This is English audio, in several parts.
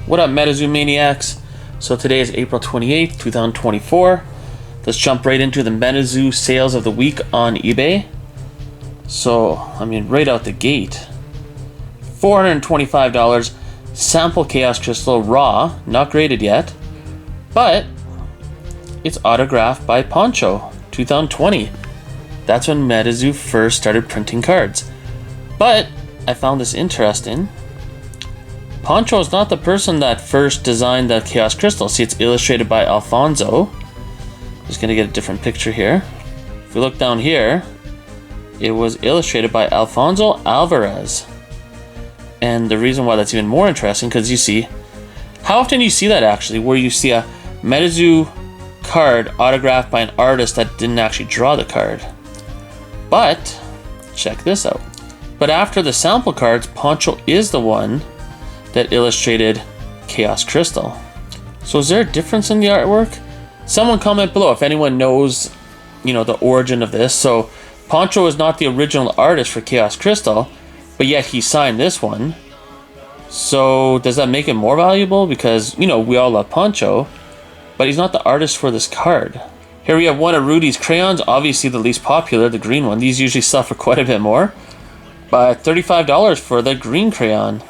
What up, MetaZoo Maniacs? So today is April 28th, 2024. Let's jump right into the MetaZoo sales of the week on eBay. So, right out the gate. $425, sample Chaos Crystal, raw, not graded yet. But, it's autographed by Poncho, 2020. That's when MetaZoo first started printing cards. But, I found this interesting. Poncho is not the person that first designed the Chaos Crystal. See, it's illustrated by Alfonso. Just gonna get a different picture here. If we look down here, it was illustrated by Alfonso Alvarez. And the reason why that's even more interesting, because you see, how often do you see that actually, where you see a MetaZoo card autographed by an artist that didn't actually draw the card? But, check this out. But after the sample cards, Poncho is the one that illustrated Chaos Crystal. So is there a difference in the artwork? Someone comment below if anyone knows, the origin of this. So Poncho is not the original artist for Chaos Crystal, but yet he signed this one. So does that make it more valuable? Because, we all love Poncho, but he's not the artist for this card. Here we have one of Rudy's crayons, obviously the least popular, the green one. These usually sell for quite a bit more. But $35 for the green crayon.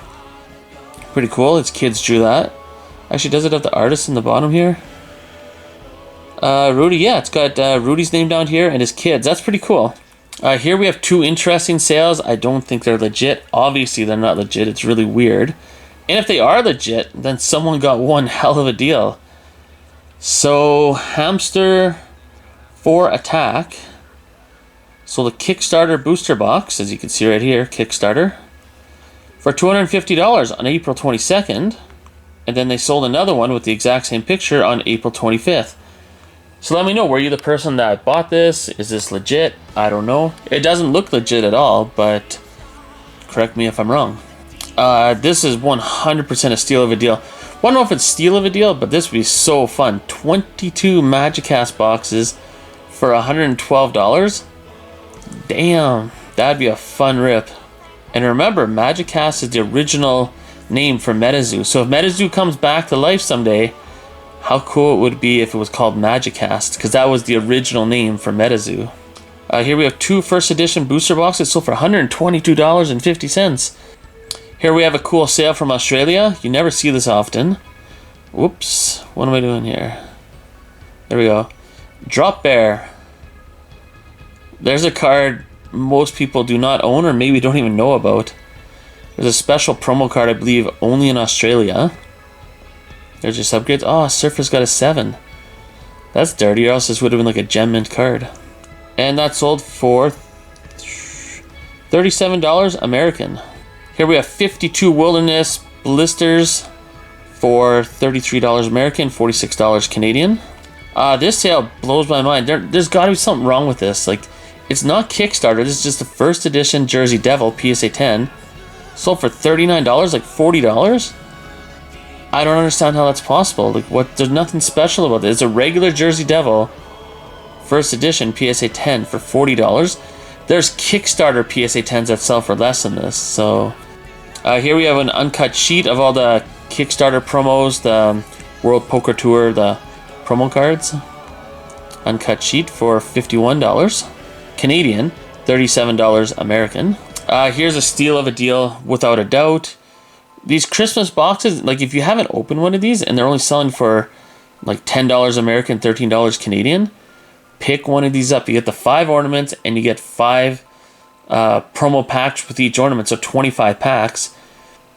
Pretty cool. His kids drew that. Actually, does it have the artist in the bottom here? Rudy, yeah, it's got Rudy's name down here and his kids. That's pretty cool. Here we have two interesting sales. I don't think they're legit. Obviously, they're not legit. It's really weird. And if they are legit, then someone got one hell of a deal. So, Hamster for Attack sold a Kickstarter booster box, as you can see right here, Kickstarter, for $250 on April 22nd, and then they sold another one with the exact same picture on April 25th. So let me know, were you the person that bought this? Is this legit? I don't know. It doesn't look legit at all, but correct me if I'm wrong. This is 100% a steal of a deal. I don't know if it's steal of a deal, but this would be so fun. 22 Magicast boxes for $112. Damn, that'd be a fun rip. And remember, Magicast is the original name for MetaZoo. So if MetaZoo comes back to life someday, how cool it would be if it was called Magicast, because that was the original name for MetaZoo. Here we have two first edition booster boxes sold for $122.50. Here we have a cool sale from Australia. You never see this often. Whoops, what am I doing here? There we go. Drop Bear. There's a card most people do not own or maybe don't even know about. There's a special promo card, I believe, only in Australia. There's your subgrades. Oh, Surfer's got a 7. That's dirty, or else this would have been like a gem mint card. And that sold for $37 American. Here we have 52 Wilderness Blisters for $33 American, $46 Canadian. This sale blows my mind. There's got to be something wrong with this. Like, it's not Kickstarter. This is just the first edition Jersey Devil PSA 10. Sold for $39, like $40. I don't understand how that's possible. Like, there's nothing special about this. It's a regular Jersey Devil first edition PSA 10 for $40. There's Kickstarter PSA 10s that sell for less than this. So here we have an uncut sheet of all the Kickstarter promos, the World Poker Tour, the promo cards. Uncut sheet for $51 Canadian, $37 American. Here's a steal of a deal without a doubt. These Christmas boxes, like if you haven't opened one of these and they're only selling for like $10 American, $13 Canadian, pick one of these up. You get the 5 ornaments and you get 5 promo packs with each ornament, so 25 packs.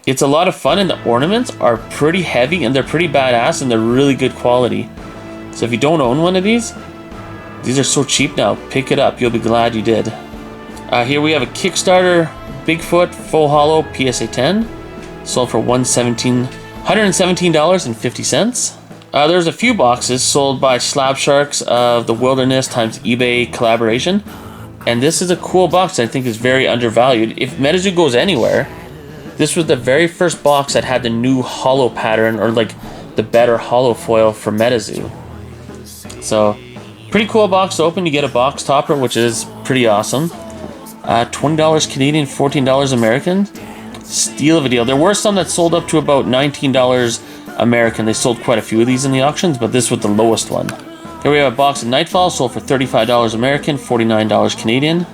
It's a lot of fun, and the ornaments are pretty heavy and they're pretty badass and they're really good quality. So if you don't own one of these are so cheap now. Pick it up. You'll be glad you did. Here we have a Kickstarter Bigfoot Full Hollow PSA 10. Sold for $117.50. There's a few boxes sold by Slab Sharks of the Wilderness times eBay collaboration. And this is a cool box that I think is very undervalued. If MetaZoo goes anywhere, this was the very first box that had the new hollow pattern, or like the better hollow foil for MetaZoo. So, pretty cool box to open. You get a box topper, which is pretty awesome. $20 Canadian, $14 American. Steal of a deal. There were some that sold up to about $19 American. They sold quite a few of these in the auctions, but this was the lowest one. Here we have a box of Nightfall, sold for $35 American, $49 Canadian.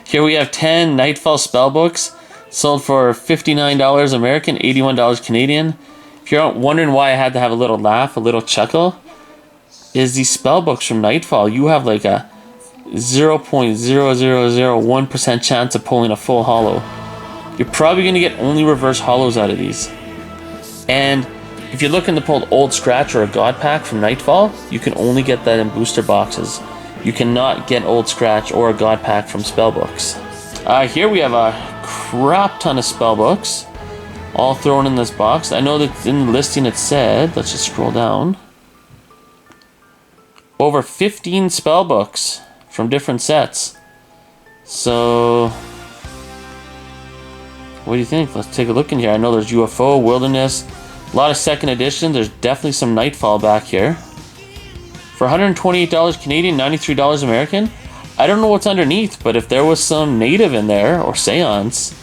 Here we have 10 Nightfall spellbooks, sold for $59 American, $81 Canadian. If you're wondering why I had to have a little laugh, a little chuckle, is these spellbooks from Nightfall, you have like a 0.0001% chance of pulling a full holo. You're probably going to get only reverse holos out of these. And if you're looking to pull Old Scratch or a God Pack from Nightfall, you can only get that in booster boxes. You cannot get Old Scratch or a God Pack from spellbooks. Here we have a crap ton of spellbooks, all thrown in this box. I know that in the listing it said, let's just scroll down, over 15 spellbooks from different sets. So, what do you think? Let's take a look in here. I know there's UFO, Wilderness, a lot of second edition. There's definitely some Nightfall back here. For $128 Canadian, $93 American. I don't know what's underneath, but if there was some native in there, or seance,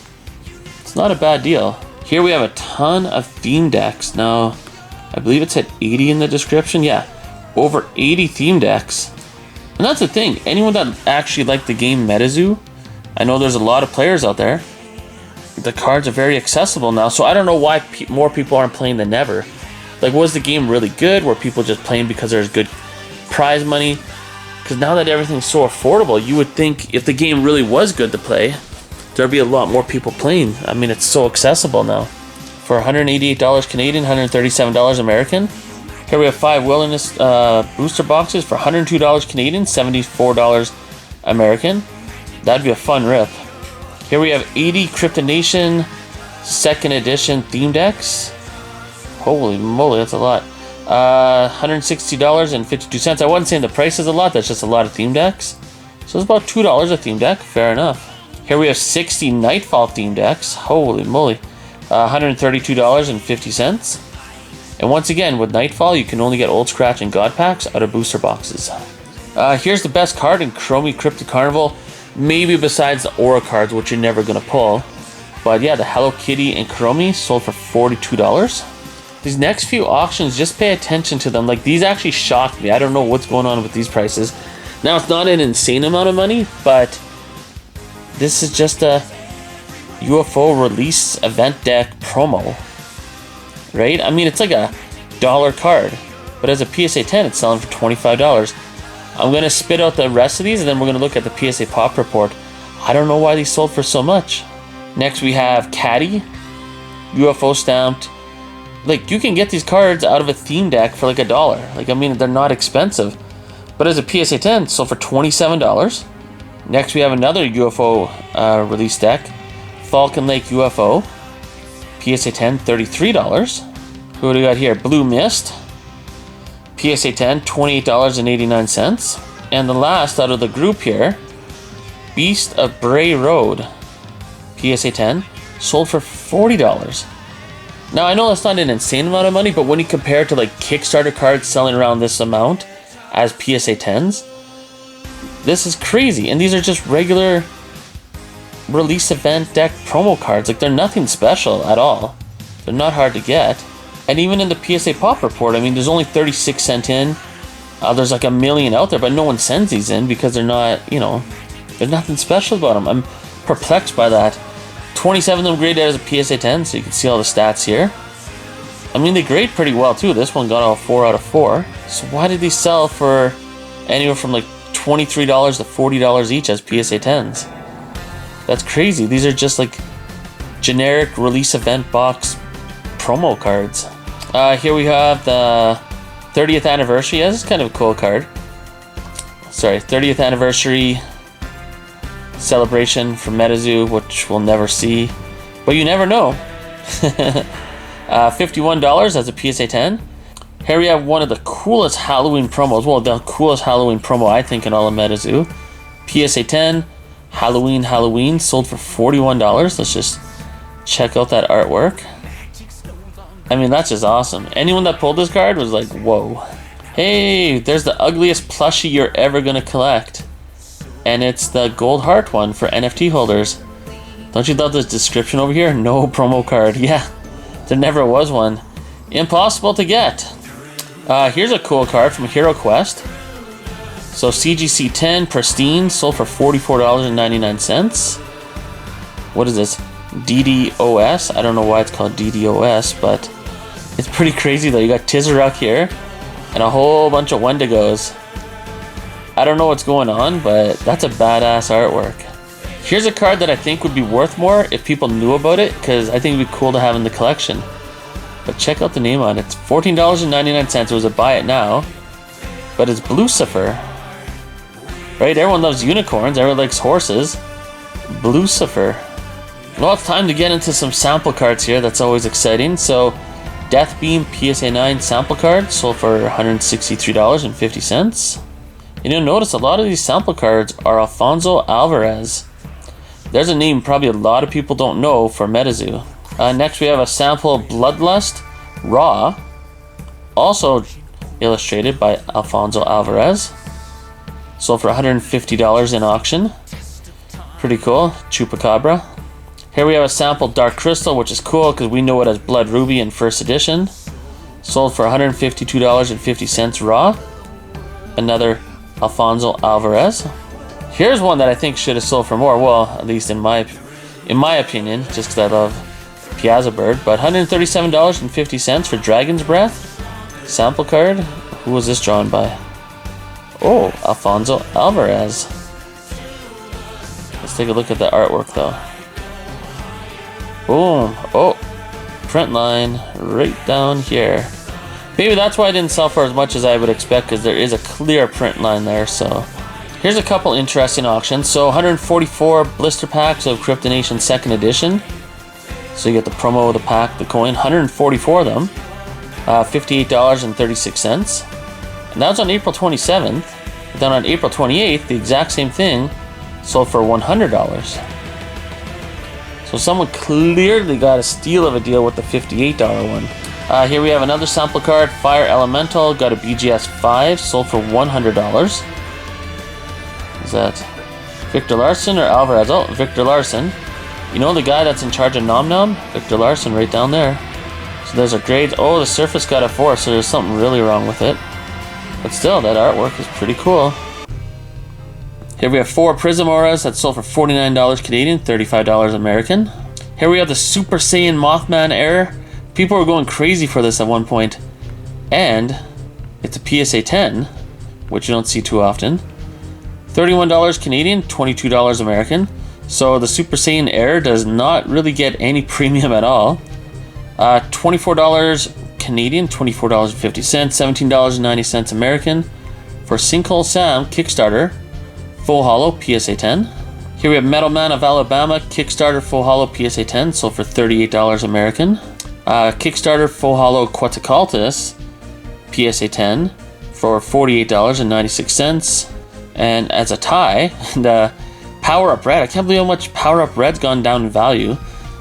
it's not a bad deal. Here we have a ton of theme decks. Now, I believe it said 80 in the description. Yeah, over 80 theme decks. And that's the thing, anyone that actually liked the game MetaZoo, I know there's a lot of players out there. The cards are very accessible now, so I don't know why more people aren't playing than ever. Like, was the game really good? Were people just playing because there's good prize money? Because now that everything's so affordable, you would think if the game really was good to play, there'd be a lot more people playing. I mean, it's so accessible now. For $188 Canadian, $137 American. Here we have 5 Wilderness booster boxes for $102 Canadian, $74 American. That'd be a fun rip. Here we have 80 Crypto Nation second edition theme decks. Holy moly, that's a lot. $160.52. I wasn't saying the price is a lot, that's just a lot of theme decks. So it's about $2 a theme deck, fair enough. Here we have 60 Nightfall theme decks. Holy moly. $132.50. And once again, with Nightfall, you can only get Old Scratch and God Packs out of booster boxes. Here's the best card in Chromie Crypto Carnival. Maybe besides the Aura cards, which you're never going to pull. But yeah, the Hello Kitty and Chromie sold for $42. These next few auctions, just pay attention to them. Like, these actually shocked me. I don't know what's going on with these prices. Now, it's not an insane amount of money, but this is just a UFO release event deck promo. Right? I mean, it's like a $1 card. But as a PSA 10, it's selling for $25. I'm going to spit out the rest of these, and then we're going to look at the PSA Pop Report. I don't know why these sold for so much. Next, we have Caddy, UFO stamped. Like, you can get these cards out of a theme deck for like $1. Like, I mean, they're not expensive. But as a PSA 10, sold for $27. Next, we have another UFO release deck, Falcon Lake UFO, PSA 10, $33. Who do we got here? Blue Mist, PSA 10, $28.89. And the last out of the group here, Beast of Bray Road, PSA 10, sold for $40. Now, I know that's not an insane amount of money, but when you compare it to like Kickstarter cards selling around this amount as PSA 10s, this is crazy. And these are just regular release event deck promo cards. Like, they're nothing special at all. They're not hard to get. And even in the PSA Pop Report, I mean, there's only 36 sent in. There's like 1 million out there, but no one sends these in because they're not, you know, there's nothing special about them. I'm perplexed by that. 27 of them graded as a PSA 10, so you can see all the stats here. I mean, they grade pretty well too. This one got all 4 out of 4. So why did these sell for anywhere from like $23 to $40 each as PSA 10s? That's crazy. These are just like generic release event box promo cards. Here we have the 30th anniversary. Yeah, this is kind of a cool card. Sorry, 30th anniversary celebration from MetaZoo, which we'll never see, but you never know. $51 as a PSA 10. Here we have one of the coolest Halloween promos. Well, the coolest Halloween promo I think in all of MetaZoo. PSA 10, Halloween, sold for $41. Let's just check out that artwork. I mean, that's just awesome. Anyone that pulled this card was like, whoa. Hey, there's the ugliest plushie you're ever gonna collect. And it's the gold heart one for NFT holders. Don't you love this description over here? No promo card. Yeah, there never was one. Impossible to get. Here's a cool card from Hero Quest. So CGC 10 Pristine sold for $44.99. What is this? DDoS? I don't know why it's called DDoS, but it's pretty crazy though. You got Tizaruk here and a whole bunch of Wendigos. I don't know what's going on, but that's a badass artwork. Here's a card that I think would be worth more if people knew about it, because I think it'd be cool to have in the collection. But check out the name on it. It's $14.99. It was a buy it now. But it's Blucifer. Right? Everyone loves unicorns. Everyone likes horses. Blucifer. Well, it's time to get into some sample cards here. That's always exciting. So, Deathbeam PSA 9 sample card sold for $163.50. And you'll notice a lot of these sample cards are Alfonso Alvarez. There's a name probably a lot of people don't know for MetaZoo. Next we have a sample Bloodlust Raw, also illustrated by Alfonso Alvarez. Sold for $150 in auction. Pretty cool. Chupacabra. Here we have a sample Dark Crystal, which is cool because we know it as Blood Ruby in first edition. Sold for $152.50 raw. Another Alfonso Alvarez. Here's one that I think should have sold for more. Well, at least in my opinion, just because I love Piazza Bird. But $137.50 for Dragon's Breath. Sample card. Who was this drawn by? Oh, Alfonso Alvarez. Let's take a look at the artwork though. Boom. Oh, print line right down here. Maybe that's why I didn't sell for as much as I would expect, because there is a clear print line there. So here's a couple interesting auctions. So 144 blister packs of Cryptonation 2nd edition. So you get the promo, the pack, the coin. 144 of them. $58.36. And that was on April 27th. But then on April 28th, the exact same thing sold for $100. So someone clearly got a steal of a deal with the $58 one. Here we have another sample card, Fire Elemental, got a BGS 5, sold for $100. Is that Victor Larson or Alvarez? Oh, Victor Larson. You know the guy that's in charge of Nom Nom? Victor Larson right down there. So there's a grade. Oh, the surface got a 4, so there's something really wrong with it. But still, that artwork is pretty cool. Here we have 4 Prism Auras that sold for $49 Canadian, $35 American. Here we have the Super Saiyan Mothman Air. People were going crazy for this at one point. And it's a PSA 10, which you don't see too often. $31 Canadian, $22 American. So the Super Saiyan Air does not really get any premium at all. $24 Canadian, $24.50, $17.90 American for Sinkhole Sam Kickstarter Full Holo PSA 10. Here we have Metal Man of Alabama Kickstarter Full Holo PSA 10, sold for $38 American. Kickstarter Full Holo Quetzalcoatlus PSA 10 for $48.96. And as a tie, the Power Up Red, I can't believe how much Power Up Red's gone down in value.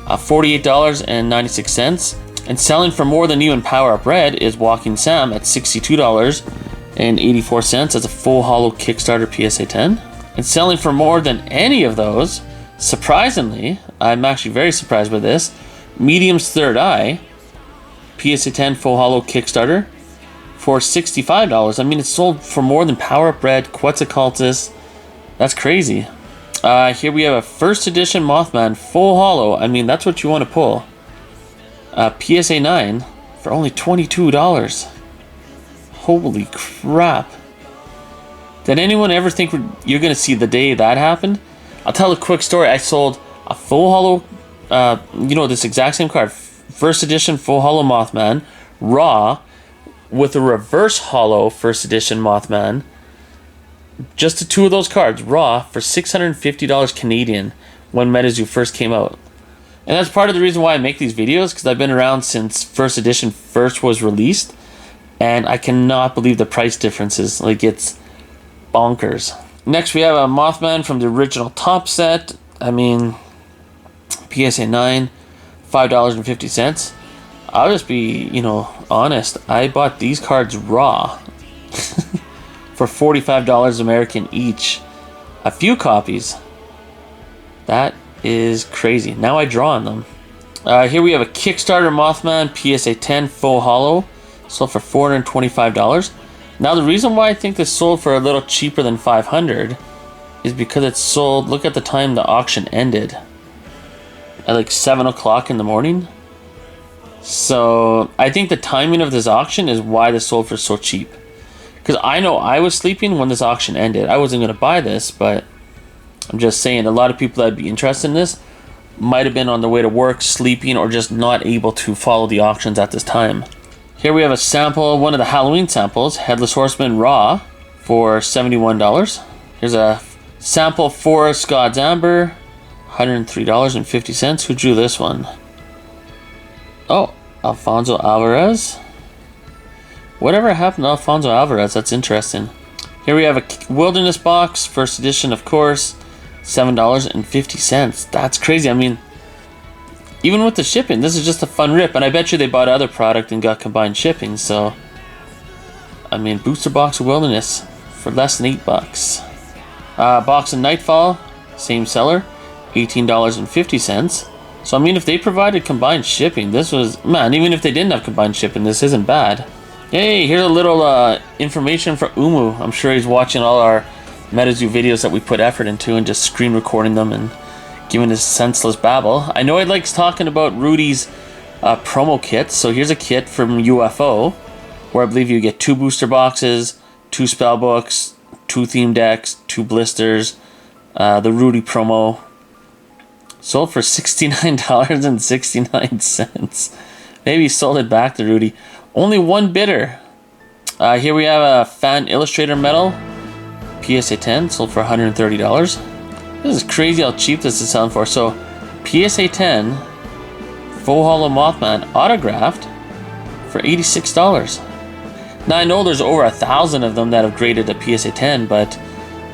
$48.96. And selling for more than you in Power Up Red is Walking Sam at $62.84 as a Full Holo Kickstarter PSA 10. And selling for more than any of those, surprisingly, I'm actually very surprised by this, Medium's Third Eye, PSA 10 Full Holo Kickstarter, for $65. I mean, it's sold for more than Power Up Red, Quetzalcoatlus. That's crazy. Here we have a first edition Mothman Full Holo. I mean, that's what you want to pull. PSA 9 for only $22. Holy crap. Did anyone ever think you're going to see the day that happened? I'll tell a quick story. I sold a Full Holo, this exact same card. First edition Full Holo Mothman, raw, with a reverse holo first edition Mothman. Just the 2 of those cards, raw, for $650 Canadian when MetaZoo first came out. And that's part of the reason why I make these videos, because I've been around since first edition first was released. And I cannot believe the price differences. Like, it's bonkers. Next, we have a Mothman from the original top set. I mean, PSA 9, $5.50. I'll just be, honest. I bought these cards raw for $45 American each. A few copies. That is crazy. Now I draw on them. Here we have a Kickstarter Mothman PSA 10 full holo, sold for $425. Now the reason why I think this sold for a little cheaper than $500 is because it sold, look at the time the auction ended, at like 7 o'clock in the morning. So I think the timing of this auction is why this sold for so cheap. Because I know I was sleeping when this auction ended. I wasn't going to buy this, but I'm just saying a lot of people that'd be interested in this might have been on their way to work, sleeping, or just not able to follow the auctions at this time. Here we have a sample, one of the Halloween samples, Headless Horseman Raw for $71. Here's a sample Forest God's Amber, $103.50. Who drew this one? Oh, Alfonso Alvarez. Whatever happened to Alfonso Alvarez? That's interesting. Here we have a Wilderness box, first edition, of course, $7.50. That's crazy. I mean, even with the shipping, this is just a fun rip. And I bet you they bought other product and got combined shipping. So, I mean, booster box of Wilderness for less than $8. Box of Nightfall, same seller, $18.50. So, I mean, if they provided combined shipping, this was, man, even if they didn't have combined shipping, this isn't bad. Hey, here's a little information for Umu. I'm sure he's watching all our MetaZoo videos that we put effort into and just screen recording them and giving his senseless babble. I know he likes talking about Rudy's promo kits. So here's a kit from UFO where I believe you get 2 booster boxes, 2 spell books, 2 theme decks, 2 blisters, the Rudy promo. Sold for $69.69. Maybe he sold it back to Rudy. Only one bidder. Here we have a Fan Illustrator medal, PSA 10, sold for $130. This is crazy how cheap this is selling for. So, PSA 10, full holo Mothman, autographed for $86. Now I know there's over 1,000 of them that have graded a PSA 10, but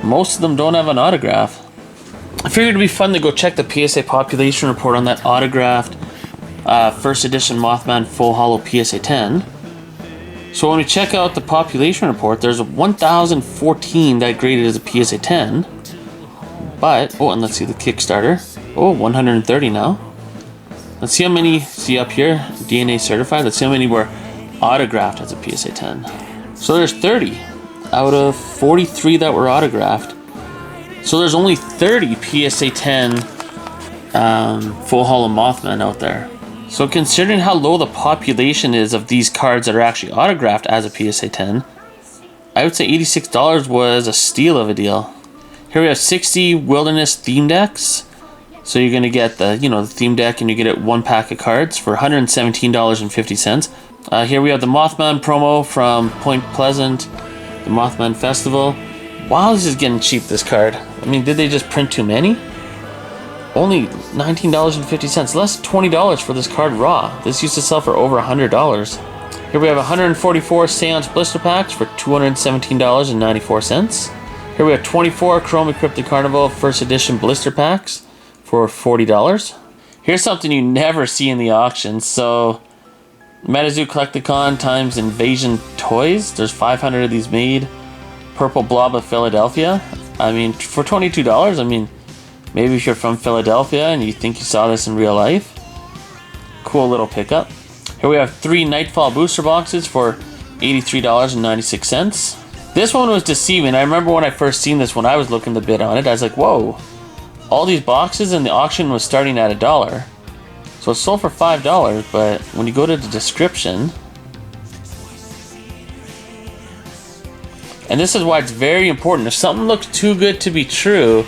most of them don't have an autograph. I figured it'd be fun to go check the PSA population report on that autographed first edition Mothman full holo PSA 10. So when we check out the population report, there's 1,014 that graded as a PSA 10. But, oh, and let's see the Kickstarter. Oh, 130 now. Let's see how many, see up here, DNA certified. Let's see how many were autographed as a PSA 10. So there's 30 out of 43 that were autographed. So there's only 30 PSA 10 full holo Mothman out there. So considering how low the population is of these cards that are actually autographed as a PSA 10, I would say $86 was a steal of a deal. Here we have 60 Wilderness theme decks. So you're going to get the, the theme deck and you get it 1 pack of cards for $117.50. Here we have the Mothman promo from Point Pleasant, the Mothman Festival. Wow, this is getting cheap, this card. I mean, did they just print too many? Only $19.50, less than $20 for this card raw. This used to sell for over $100. Here we have 144 Seance blister packs for $217.94. Here we have 24 Chrome Encrypted Carnival first edition blister packs for $40. Here's something you never see in the auction. So, MetaZoo Collecticon times Invasion Toys. There's 500 of these made. Purple Blob of Philadelphia. I mean, for $22, I mean, maybe if you're from Philadelphia and you think you saw this in real life, cool little pickup. Here we have 3 Nightfall booster boxes for $83.96. This one was deceiving. I remember when I first seen this when I was looking to bid on it, I was like, whoa, all these boxes and the auction was starting at $1. So it sold for $5, but when you go to the description, and this is why it's very important, if something looks too good to be true,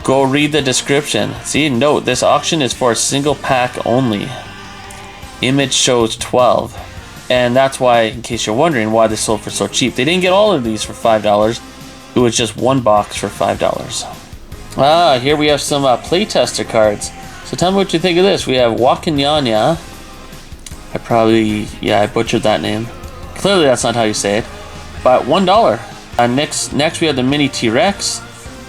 go read the description. See, note, this auction is for a single pack only. Image shows 12. And that's why, in case you're wondering why they sold for so cheap, they didn't get all of these for $5. It was just 1 box for $5. Here we have some playtester cards. So tell me what you think of this. We have Wakanyanya. I butchered that name. Clearly that's not how you say it. But $1. Next we have the Mini T-Rex.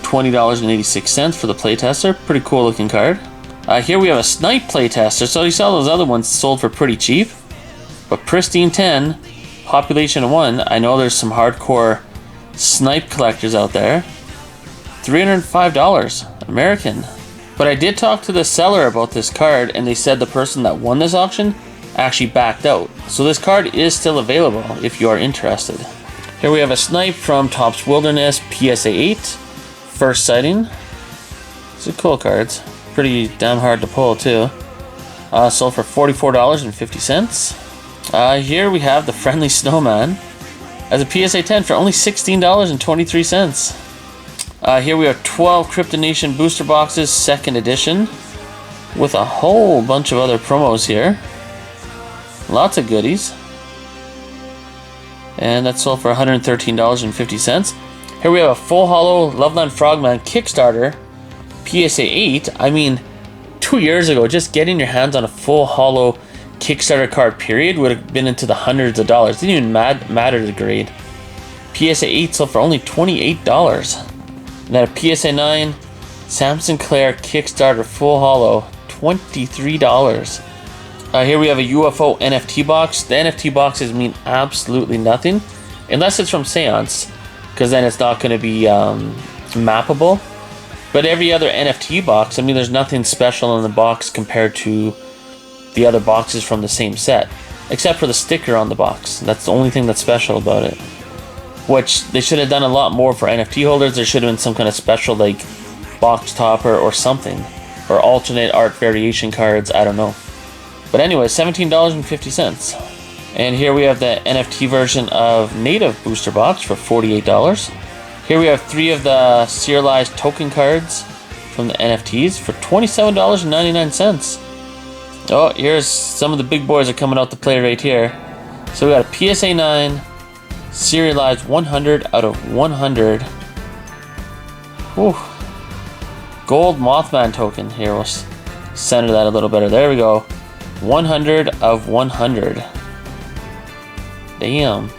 $20.86 for the playtester. Pretty cool looking card. Here we have a Snipe playtester. So you saw those other ones sold for pretty cheap. But Pristine 10, Population 1. I know there's some hardcore Snipe collectors out there. $305. American. But I did talk to the seller about this card, and they said the person that won this auction actually backed out. So this card is still available if you are interested. Here we have a snipe from Topps Wilderness PSA 8. First sighting. It's a cool cards. Pretty damn hard to pull too. Sold for $44.50. Here we have the Friendly Snowman as a PSA 10 for only $16.23. Here we have 12 Crypto Nation booster boxes, second edition, with a whole bunch of other promos here. Lots of goodies. And that's sold for $113.50. Here we have a full holo Loveland Frogman Kickstarter PSA 8. I mean, 2 years ago, just getting your hands on a full holo Kickstarter card period would have been into the hundreds of dollars. Didn't even matter the grade. PSA 8 sold for only $28. And then a PSA 9 Sam Sinclair Kickstarter full holo, $23. Here we have a UFO NFT box. The NFT boxes mean absolutely nothing unless it's from Seance, because then it's not going to be mappable. But every other NFT box, I mean, there's nothing special in the box compared to the other boxes from the same set, except for the sticker on the box. That's the only thing that's special about it. Which they should have done a lot more for NFT holders. There should have been some kind of special, like, box topper or something, or alternate art variation cards. I don't know. But anyway, $17.50. And here we have the NFT version of Native Booster Box for $48. Here we have 3 of the serialized token cards from the NFTs for $27.99. Oh, here's some of the big boys are coming out to play right here. So we got a PSA 9 serialized 100 out of 100. Whew. Gold Mothman token. Here, we'll center that a little better. There we go. 100 of 100. Damn.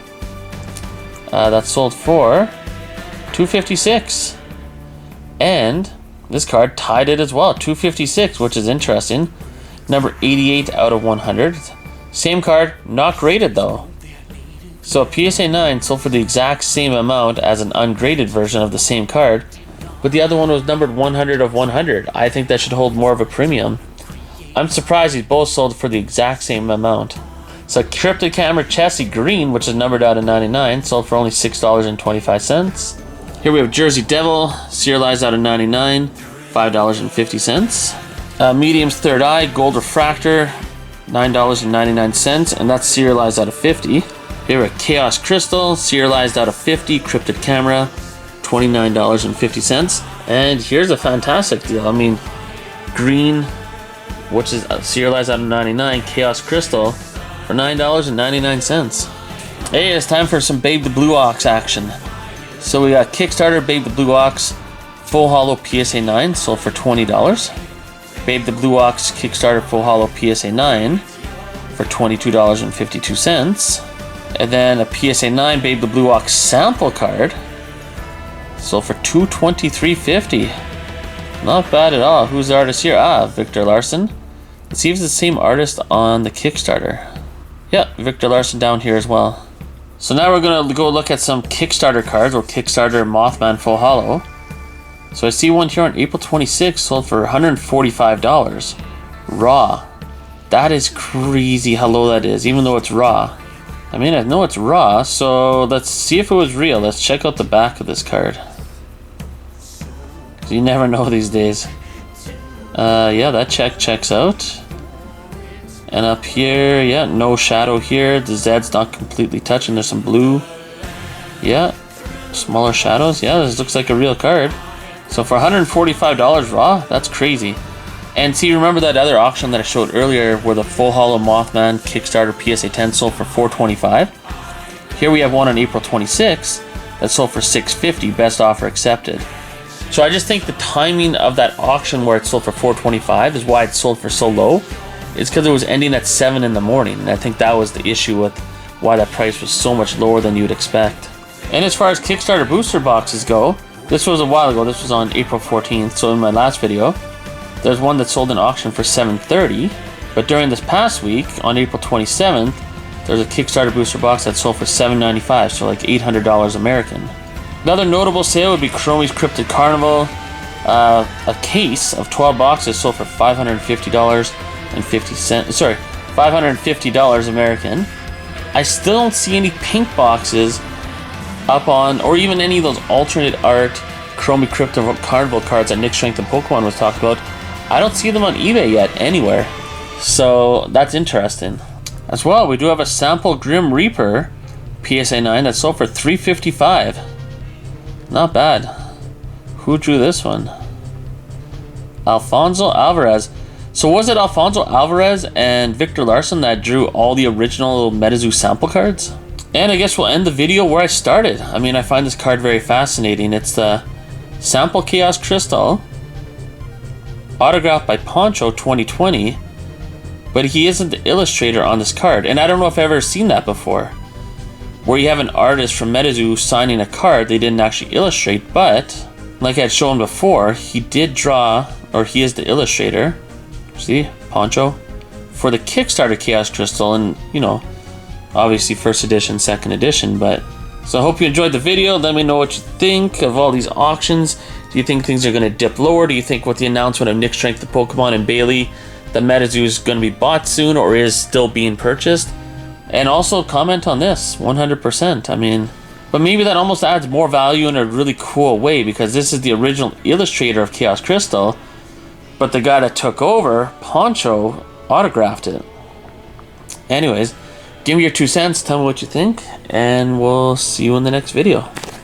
That sold for $256. And this card tied it as well, $256, which is interesting. Number 88 out of 100. Same card, not graded though. So PSA 9 sold for the exact same amount as an ungraded version of the same card, but the other one was numbered 100 of 100. I think that should hold more of a premium. I'm surprised these both sold for the exact same amount. So Cryptic Hammer Chessie Green, which is numbered out of 99, sold for only $6.25. Here we have Jersey Devil, serialized out of 99, $5.50. Medium's Third Eye, Gold Refractor, $9.99, and that's serialized out of 50. Here we have Chaos Crystal, serialized out of 50, Cryptid Camera, $29.50. And here's a fantastic deal. I mean, green, which is serialized out of 99, Chaos Crystal, for $9.99. Hey, it's time for some Babe the Blue Ox action. So we got Kickstarter Babe the Blue Ox Full Holo PSA 9, sold for $20. Babe the Blue Ox Kickstarter Full Holo PSA 9 for $22.52. And then a PSA 9 Babe the Blue Ox sample card sold for $223.50. Not bad at all. Who's the artist here? Victor Larson. Let's see if it's the same artist on the Kickstarter. Yeah, Victor Larson down here as well. So now we're going to go look at some Kickstarter cards, or Kickstarter Mothman Full Holo. So I see one here on April 26th, sold for $145. Raw. That is crazy how low that is, even though it's raw. I mean, I know it's raw, so let's see if it was real. Let's check out the back of this card. You never know these days. Yeah, that checks out. And up here, yeah, no shadow here. The Z's not completely touching. There's some blue. Yeah, smaller shadows. Yeah, this looks like a real card. So for $145 raw, that's crazy. And see, remember that other auction that I showed earlier where the Full Holo Mothman Kickstarter PSA 10 sold for $425? Here we have one on April 26th that sold for $650, best offer accepted. So I just think the timing of that auction where it sold for $425 is why it sold for so low. It's because it was ending at 7 in the morning, and I think that was the issue with why that price was so much lower than you'd expect. And as far as Kickstarter booster boxes go, this was a while ago. This was on April 14th, so in my last video, there's one that sold in auction for $730, but during this past week, on April 27th, there's a Kickstarter booster box that sold for $795, so like $800 American. Another notable sale would be Chromie's Cryptid Carnival, A case of 12 boxes sold for $550.50. Sorry, $550 American. I still don't see any pink boxes up on, or even any of those alternate art Chromie Crypto Carnival cards that Nick Strength and Pokemon was talking about. I don't see them on eBay yet anywhere. So that's interesting. As well, we do have a sample Grim Reaper PSA 9 that sold for $355. Not bad. Who drew this one? Alfonso Alvarez. So was it Alfonso Alvarez and Victor Larson that drew all the original MetaZoo sample cards? And I guess we'll end the video where I started. I mean, I find this card very fascinating. It's the Sample Chaos Crystal, autographed by Poncho 2020, but he isn't the illustrator on this card. And I don't know if I've ever seen that before, where you have an artist from MetaZoo signing a card they didn't actually illustrate, but like I had shown before, he did draw, or he is the illustrator. See, Poncho, for the Kickstarter Chaos Crystal, and you know, obviously first edition, second edition. But so I hope you enjoyed the video. Let me know what you think of all these auctions. Do you think things are going to dip lower? Do you think with the announcement of Nick Strength, the Pokemon, and Bailey, the MetaZoo is going to be bought soon, or is still being purchased? And also comment on this 100%. I mean, but maybe that almost adds more value in a really cool way, because this is the original illustrator of Chaos Crystal, but the guy that took over, Poncho, autographed it. Anyways, give me your 2 cents, tell me what you think, and we'll see you in the next video.